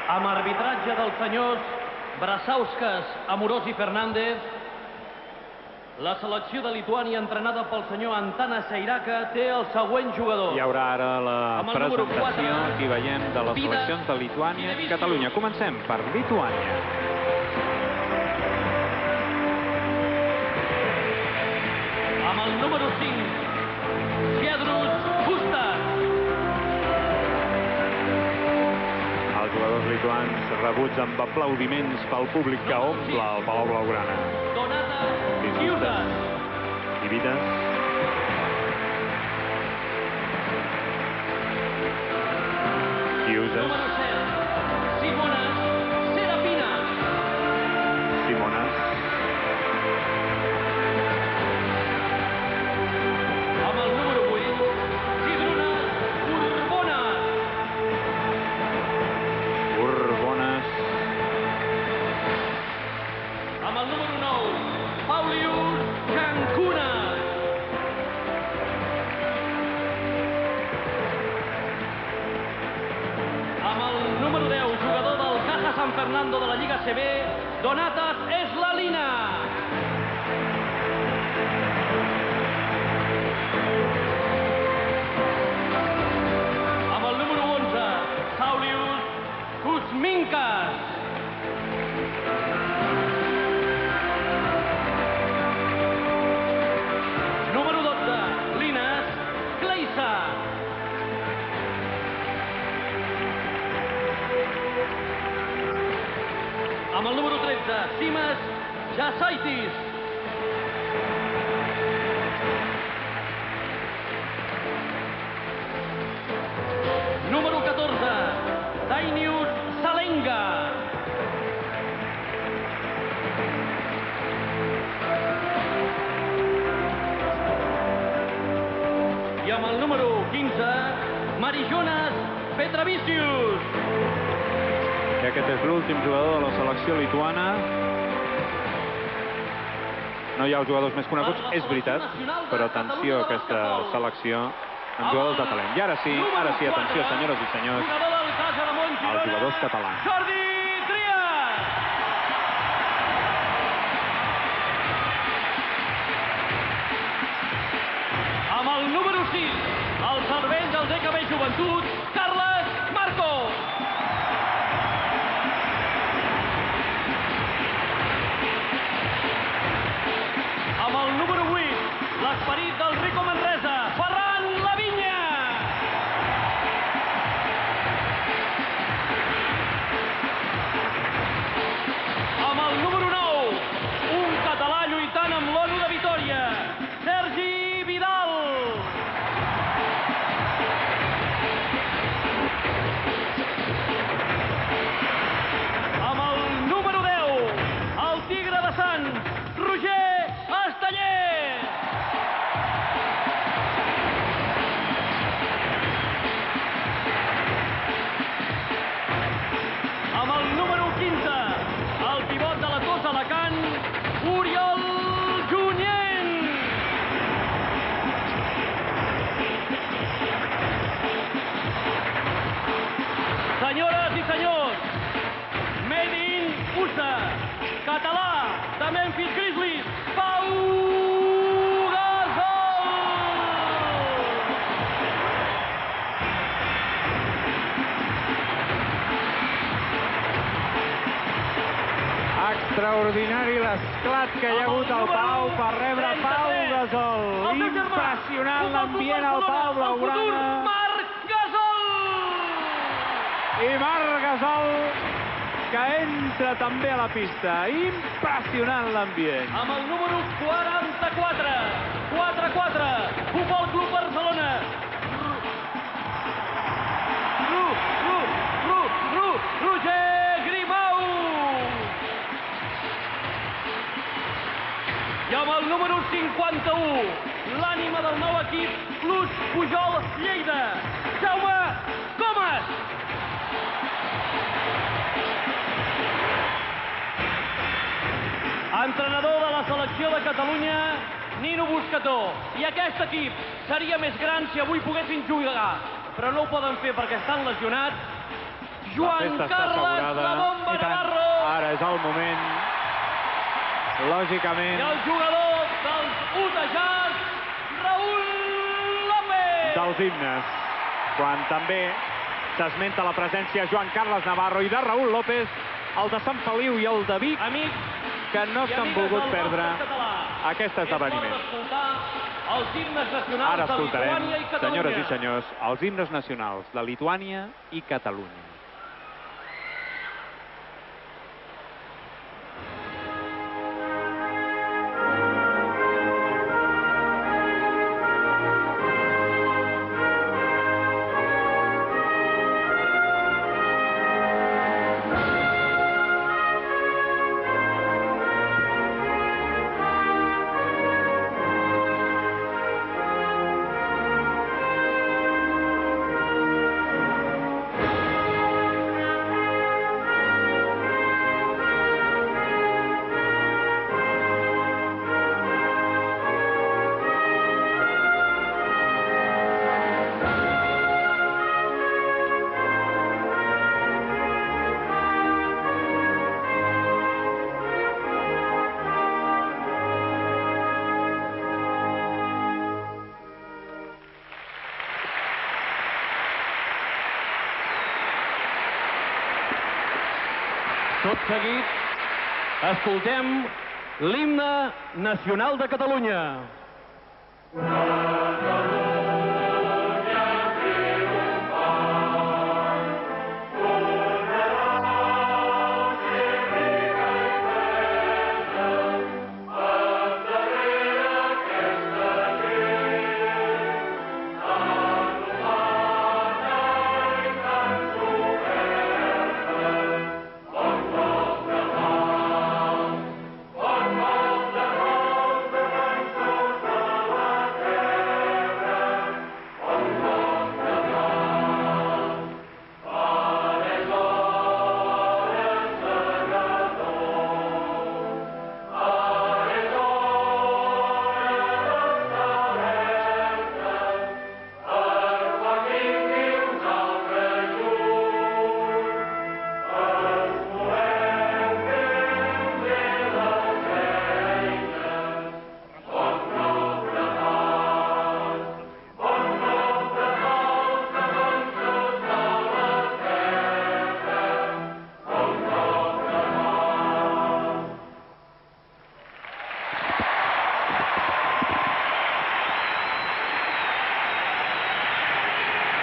Amb arbitratge dels senyors Brasauskas, Amorós i Fernández, la selecció de Lituània, entrenada pel senyor Antanas Seiraka, té el següent jugador. Hi haurà ara la presentació, aquí veiem, de les seleccions de Lituània i Catalunya. Comencem per Lituània. Amb el número 5, Giedrius Hustas. Els jugadors lituans rebuts amb aplaudiments pel públic que omple el Palau Blaugrana. Donatas Giudas. Ivitas. Giudas. Número 7, Simonas Serapinas. Simonas. Amb el número 8, Sidrunas Urbonas. Urbonas. Amb el número 9, Paulius Cancunas. Amb el número 10, jugador del Caja San Fernando de la Lliga CB, Donatas Eslalina. Amb el número 11, Saulius Kuzminkas. Número 12, Linas Kleisa. Amb el número 13, Simas Jasaitis. Número 14, Dainius Salenga. I amb el número 15, Marijonas Petravicius. I aquest és l'últim jugador de la selecció lituana. No hi ha els jugadors més coneguts, és veritat, però atenció a aquesta selecció amb jugadors de talent. I ara sí, atenció, senyores i senyors, als jugadors catalans. Jordi Trias. Amb el número 6, el cervell del DKB Joventut, Carles Marcos. Amb el número 8, l'esperit del Rico Manresa, Ferran Lavinya. Amb el número 9, un català lluitant amb l'ONU de Vitòria, Sergi Vidal. Amb el número 10, el tigre de Sants, Roger Esteller. Amb el número 15, el pivot de la Tos Alacant, Oriol Junyent. Senyores i senyors, Made in USA, català de Memphis Grizzlies, Pau Gasol! Extraordinari l'esclat que hi ha hagut al Palau per rebre Pau Gasol. Impressionant l'ambient al Palau Blaugrana. Marc Gasol! I Marc Gasol, que entra també a la pista. Impressionant l'ambient. Amb el número 44, 4-4, Futbol Club Barcelona. Roger Grimau. I amb el número 51, l'ànima del nou equip, Club Pujol Lleida, Jaume Comas. Entrenador de la selecció de Catalunya, Nino Buscató. I aquest equip seria més gran si avui poguessin jugar, però no ho poden fer perquè estan lesionats. Joan festa està Carles assegurada. La Bomba I tant. Navarro. Ara és el moment, lògicament, I el jugador dels Utah Jazz, Raúl López. dels himnes, quan també s'esmenta la presència de Joan Carles Navarro i de Raúl López, el de Sant Feliu i el de Vic, que no s'han volgut perdre aquest esdeveniment. Ara escoltarem, senyores i senyors, els himnes nacionals de Lituània i Catalunya. Tot seguit, escoltem l'himne nacional de Catalunya.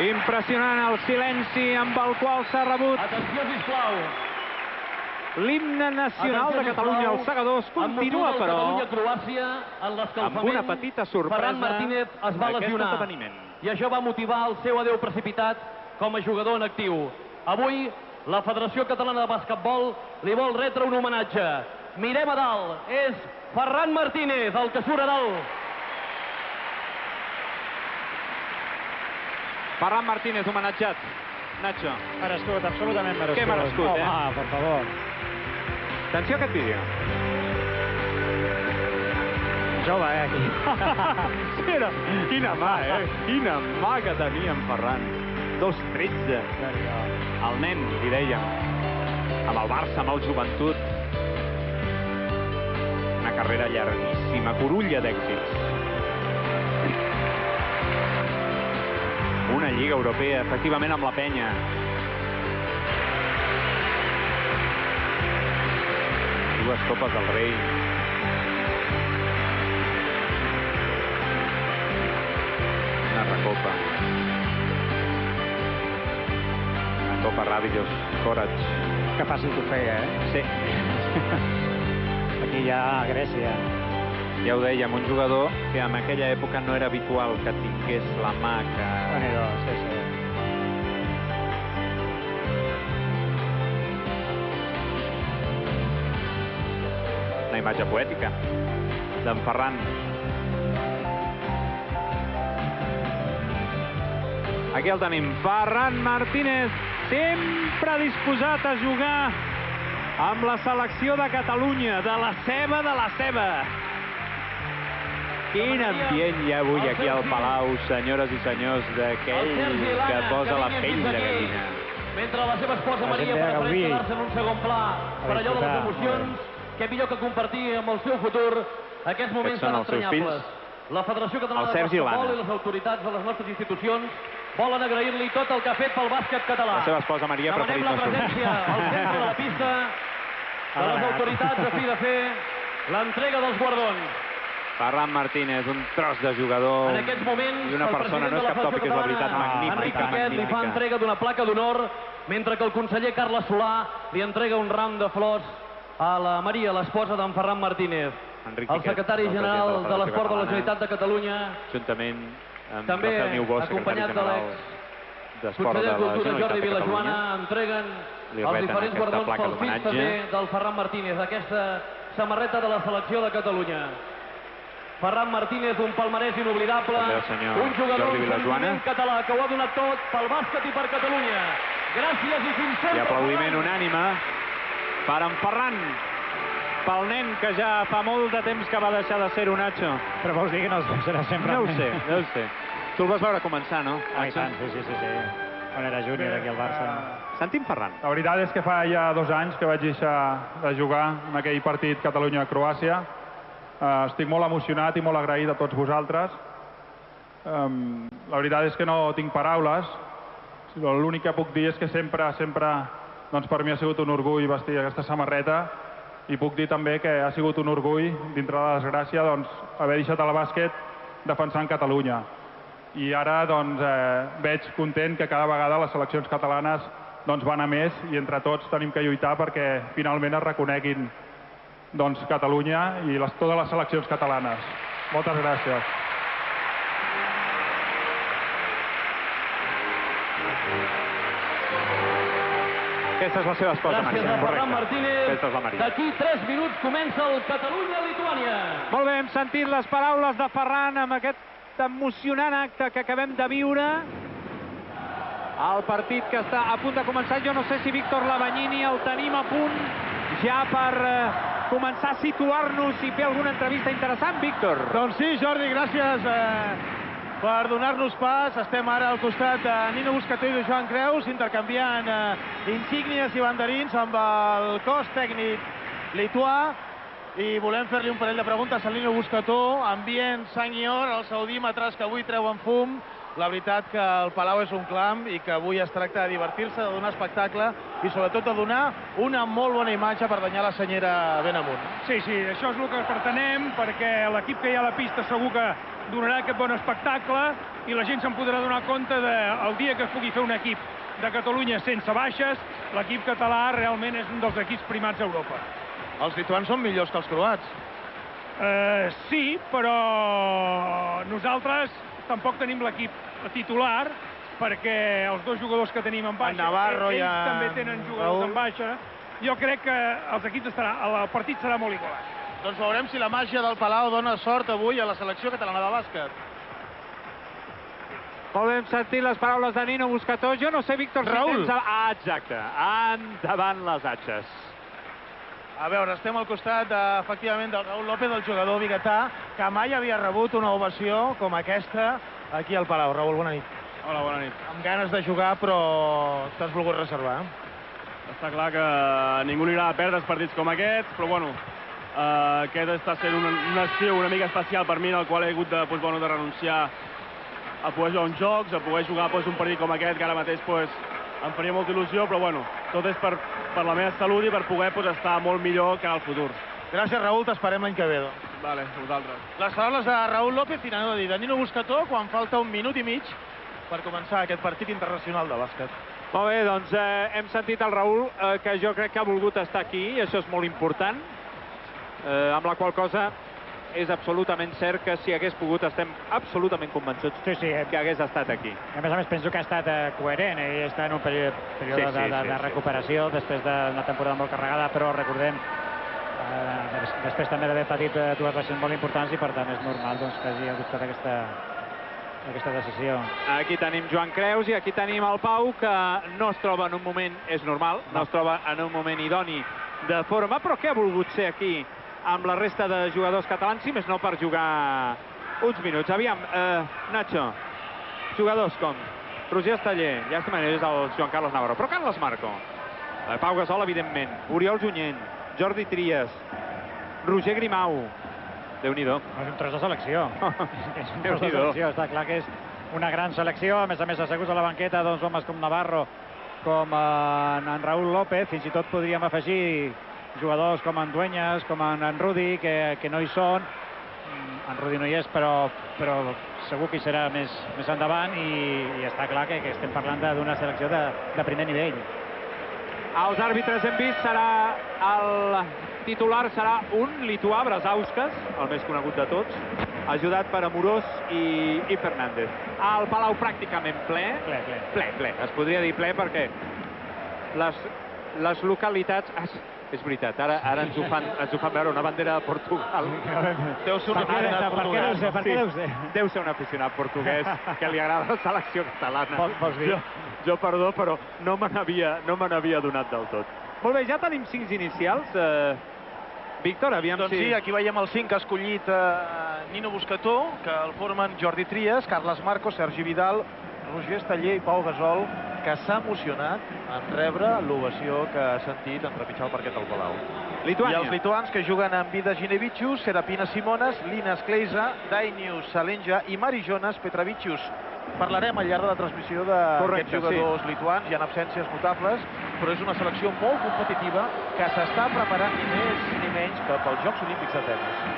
Impressionant el silenci amb el qual s'ha rebut Atenció, sisplau. l'himne nacional de Catalunya. Els segadors continua, però, amb una petita sorpresa Ferran Martínez es va d'aquest lesionar esdeveniment. i això va motivar el seu adeu precipitat com a jugador en actiu. Avui, la Federació Catalana de Basquetbol li vol retre un homenatge. Mirem a dalt, és Ferran Martínez, el que surt a dalt. Ferran Martínez, homenatjat. Nacho. Merescut, absolutament merescut. Que merescut, eh? Home, per favor. Atenció a aquest vídeo. Jove, aquí. Sí, quina mà, Quina mà que tenia en Ferran. 2'13". El nen, li dèiem. Amb el Barça, amb el Joventut. Una carrera llarguíssima, corulla d'èxits. Una Lliga Europea, efectivament, amb la penya. Dues Copes del Rei. Una recopa. Una Copa Rábidos Courage. Que fàcil t'ho feia, Sí. Aquí ja a Grècia. Ja ho dèiem, un jugador que en aquella època no era habitual que tingués la mà que... Déu-n'hi-do, sí. Una imatge poètica d'en Ferran. Aquí el tenim, Ferran Martínez, sempre disposat a jugar amb la selecció de Catalunya, de la seva. Quin ambient hi ha avui aquí al Palau, senyores i senyors, d'aquell que posa la pell de gallina. mentre la seva esposa Maria prefereix quedar-se en un segon pla per allò de les emocions, què millor que compartir amb el seu futur aquests moments tan entranyables. La Federació Catalana de Basquetbol i les autoritats de les nostres institucions volen agrair-li tot el que ha fet pel bàsquet català. La seva esposa Maria prefereix no sortir. Demanem la presència al centre de la pista de les autoritats a fi de fer l'entrega dels guardons. Ferran Martínez, un tros de jugador en aquests moments, i una persona, no és cap tòpic, és la veritat, magnífica. Enric Piquet li fa entrega d'una placa d'honor, mentre que el conseller Carles Solà li entrega un ram de flors a la Maria, l'esposa d'en Ferran Martínez. El secretari general de l'Esport de la Generalitat de Catalunya, juntament amb també Rafael Niubó, secretari general d'Esport de la Generalitat de Catalunya, entreguen els diferents guardons pels fills també del Ferran Martínez, aquesta samarreta de la selecció de Catalunya. Ferran Martínez, un palmarès inoblidable, un jugador català que ho ha donat tot pel bàsquet i per Catalunya. Gràcies i fins sempre. I aplaudiment unànime per en Ferran, pel nen que ja fa molt de temps que va deixar de ser-ho, Nacho. Però vols dir que no serà sempre... No ho sé, no ho sé. Tu el vas veure començar, no? Ah, i tant, sí. Quan era júnior aquí al Barça. Sentim Ferran. La veritat és que fa ja 2 anys que vaig deixar de jugar en aquell partit Catalunya-Croàcia. Estic molt emocionat i molt agraït a tots vosaltres. La veritat és que no tinc paraules. L'únic que puc dir és que sempre, per mi ha sigut un orgull vestir aquesta samarreta, i puc dir també que ha sigut un orgull, dintre de la desgràcia, haver deixat el bàsquet defensant Catalunya. I ara veig content que cada vegada les seleccions catalanes van a més, i entre tots tenim que lluitar perquè finalment es reconeguin Catalunya i totes les seleccions catalanes. Moltes gràcies. Aquesta és la seva esposa, Maria. Gràcies a Ferran Martínez. D'aquí 3 minuts comença el Catalunya-Lituània. Molt bé, hem sentit les paraules de Ferran amb aquest emocionant acte que acabem de viure. El partit que està a punt de començar. Jo no sé si Víctor Labagnini el tenim a punt ja per començar a situar-nos i fer alguna entrevista interessant, Víctor. Doncs sí, Jordi, gràcies per donar-nos pas. Estem ara al costat de Nino Buscató i de Joan Creus, intercanviant insígnies i banderins amb el cos tècnic lituà. I volem fer-li un parell de preguntes al Nino Buscató. Ambient sang i or, els audímetres que avui treuen fum. La veritat que el Palau és un clam i que avui es tracta de divertir-se, de donar espectacle i sobretot de donar una molt bona imatge per danyar la senyera ben amunt. Sí, això és el que pretenem, perquè l'equip que hi ha a la pista segur que donarà aquest bon espectacle i la gent se'n podrà donar compte el dia que es pugui fer un equip de Catalunya sense baixes, l'equip català realment és un dels equips primats a Europa. Els lituans són millors que els croats? Sí, però nosaltres tampoc tenim l'equip titular, perquè els 2 jugadors que tenim en baixa, ells també tenen jugadors en baixa. Jo crec que el partit serà molt igualat. Doncs veurem si la màgia del Palau dona sort avui a la selecció catalana de bàsquet. Molt bé, hem sentit les paraules de Nino Buscató. Jo no sé, Víctor, si tens... Exacte, endavant les atxes. A veure, estem al costat, efectivament, del Raúl López, el jugador biguetà, que mai havia rebut una ovació com aquesta aquí al Palau. Raúl, bona nit. Hola, bona nit. Amb ganes de jugar, però t'has volgut reservar. Està clar que a ningú li agrada perdre els partits com aquests, però bueno, aquest està sent un estiu una mica especial per mi, en el qual he hagut de renunciar a poder jugar uns jocs, a poder jugar un partit com aquest, que ara mateix em faria molta il·lusió, però bueno, tot és per la meva salut i per poder estar molt millor que al futur. Gràcies, Raúl, t'esperem l'any que ve. Vale, vosaltres. Les paraules de Raúl López i anava a dir de Nino Buscató quan falta 1 minut i mig per començar aquest partit internacional de bàsquet. Molt bé, doncs hem sentit el Raúl, que jo crec que ha volgut estar aquí, i això és molt important, amb la qual cosa és absolutament cert que si hagués pogut estem absolutament convençuts que hagués estat aquí. A més, penso que ha estat coherent i està en un període de recuperació després d'una temporada molt carregada, però recordem, després també d'haver patit 2 lesions molt importants i per tant és normal que hagi adoptat aquesta decisió. Aquí tenim Joan Creus i aquí tenim el Pau, que no es troba en un moment, és normal, no es troba en un moment idoni de forma, però que ha volgut ser aquí amb la resta de jugadors catalans, si més no per jugar uns minuts. Aviam, Nacho, jugadors com Roger Esteller, llàstima, és el Joan Carles Navarro. Però Carles Marco, Pau Gasol, evidentment, Oriol Junyent, Jordi Trias, Roger Grimau. Déu-n'hi-do. És un tros de selecció. És un tros de selecció. Està clar que és una gran selecció. A més, asseguts a la banqueta, doncs, homes com Navarro, com en Raúl López. Fins i tot podríem afegir jugadors com en Dueñas, com en Rudi, que no hi són. En Rudi no hi és, però segur que hi serà més endavant i està clar que estem parlant d'una selecció de primer nivell. Els àrbitres hem vist, el titular serà un lituà, Brazauskas, el més conegut de tots, ajudat per Amorós i Fernández. El Palau pràcticament ple. Ple. Es podria dir ple perquè les localitats... És veritat, ara ens ho fan veure una bandera de Portugal. Deu ser un aficionat portuguès. Per què deu ser? Deu ser un aficionat portuguès que li agrada la selecció catalana. Vols dir? Jo, perdó, però no me n'havia adonat del tot. Molt bé, ja tenim 5 inicials. Víctor, aviam si... Doncs sí, aquí veiem el 5 que ha escollit Nino Buscató, que el formen Jordi Trias, Carles Marco, Sergi Vidal, Roger Esteller i Pau Gasol, que s'ha emocionat en rebre l'ovació que ha sentit en trepitjar el parquet del Palau. Lituània. I els lituans que juguen amb Vida Ginevičius, Serapina Simonas, Linas Kleiza, Dainius Salenja i Marijonas Petravičius. Parlarem al llarg de la transmissió d'aquests jugadors lituans. Hi ha absències notables, però és una selecció molt competitiva que s'està preparant ni més ni menys que pels Jocs Olímpics d'Atenes.